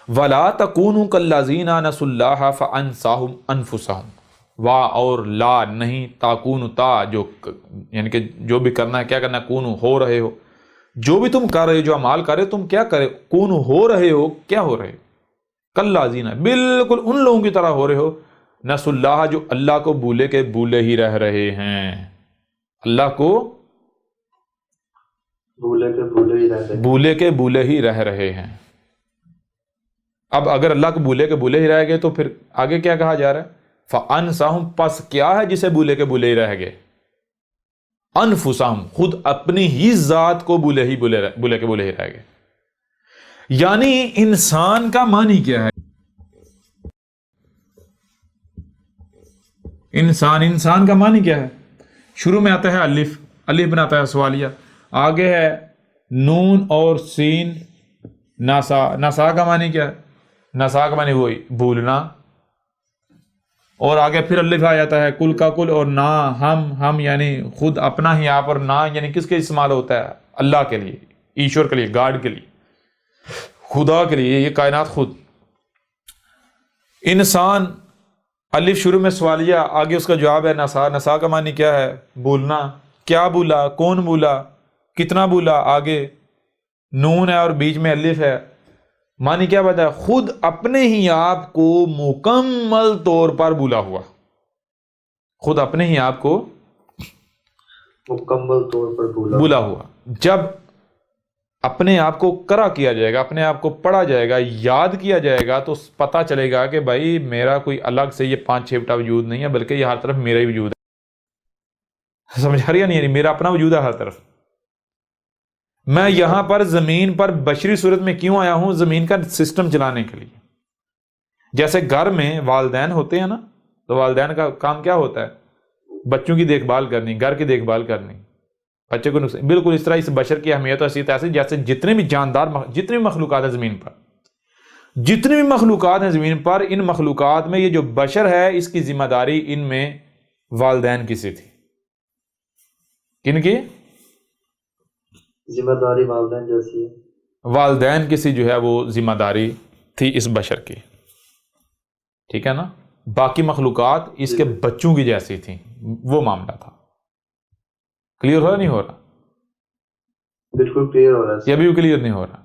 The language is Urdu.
وَلَا تَكُونُوا كَالَّذِينَ نَسُوا اللَّهَ فَأَنسَاهُمْ أَنفُسَهُمْ، وا اور لا نہیں، تاکون تا جو یعنی کہ جو بھی کرنا ہے کیا کرنا ہے، کونو ہو رہے ہو، جو بھی تم کر رہے ہو، جو اعمال کر رہے ہو تم کیا کرے، کونو ہو رہے ہو، کیا ہو رہے ہو، کالذین بالکل ان لوگوں کی طرح ہو رہے ہو، نسوا اللہ جو اللہ کو بھولے کے بھولے ہی رہ رہے ہیں، اللہ کو بھولے کے بھولے ہی رہتے ہیں، بھولے کے بھولے ہی رہ رہے ہیں۔ اب اگر اللہ کو بھولے کے بھولے ہی رہ گئے تو پھر آگے کیا کہا جا رہا ہے، فَأَنْسَاهُمْ پس کیا ہے جسے بھولے کے بھولے ہی رہ گئے، انفسہم خود اپنی ہی ذات کو بھولے کے بھولے ہی رہ گئے۔ یعنی انسان کا معنی کیا ہے، انسان کا معنی کیا ہے، شروع میں آتا ہے الف، الف بناتا ہے سوالیہ، آگے ہے نون اور سین، ناسا، ناسا کا معنی کیا ہے، ناسا کا معنی وہی بھولنا، اور آگے پھر الف آ جاتا ہے کل کا کل، اور نا ہم یعنی خود اپنا ہی آپ، اور نا یعنی کس کے استعمال ہوتا ہے، اللہ کے لیے، ایشور کے لیے، گاڈ کے لیے، خدا کے لیے، یہ کائنات خود۔ انسان الف شروع میں سوالیہ، آگے اس کا جواب ہے نسا، نسا کا معنی کیا ہے، بھولنا، کیا بھولا، کون بھولا، کتنا بھولا، آگے نون ہے اور بیچ میں الف ہے، معنی کیا بتا ہے، خود اپنے ہی آپ کو مکمل طور پر بھولا ہوا، خود اپنے ہی آپ کو مکمل طور پر بھولا ہوا۔ جب اپنے آپ کو کرا کیا جائے گا، اپنے آپ کو پڑھا جائے گا، یاد کیا جائے گا، تو پتہ چلے گا کہ بھائی میرا کوئی الگ سے یہ 5-6 وجود نہیں ہے، بلکہ یہ ہر طرف میرا ہی وجود ہے۔ سمجھ آ رہی ہے نہیں، یعنی میرا اپنا وجود ہے ہر طرف۔ میں یہاں پر زمین پر بشری صورت میں کیوں آیا ہوں، زمین کا سسٹم چلانے کے لیے۔ جیسے گھر میں والدین ہوتے ہیں نا، تو والدین کا کام کیا ہوتا ہے، بچوں کی دیکھ بھال کرنی، گھر کی دیکھ بھال کرنی، بچے کو نقصان، بالکل اس طرح اس بشر کی اہمیت اور حیثیت ایسی جیسے جتنے بھی جاندار، جتنی بھی مخلوقات ہیں زمین پر، جتنی بھی مخلوقات ہیں زمین پر، ان مخلوقات میں یہ جو بشر ہے اس کی ذمہ داری ان میں والدین کی سی تھی۔ کن کی ذمہ داری؟ والدین جیسی ہے، والدین کی سی جو ہے وہ ذمہ داری تھی اس بشر کی، ٹھیک ہے نا۔ باقی مخلوقات اس کے بچوں کی جیسی تھیں، وہ معاملہ تھا۔ کلیئر ہو رہا نہیں ہو رہا؟ بالکل کلیئر ہو رہا ہے، یہ بھی کلیئر نہیں ہو رہا؟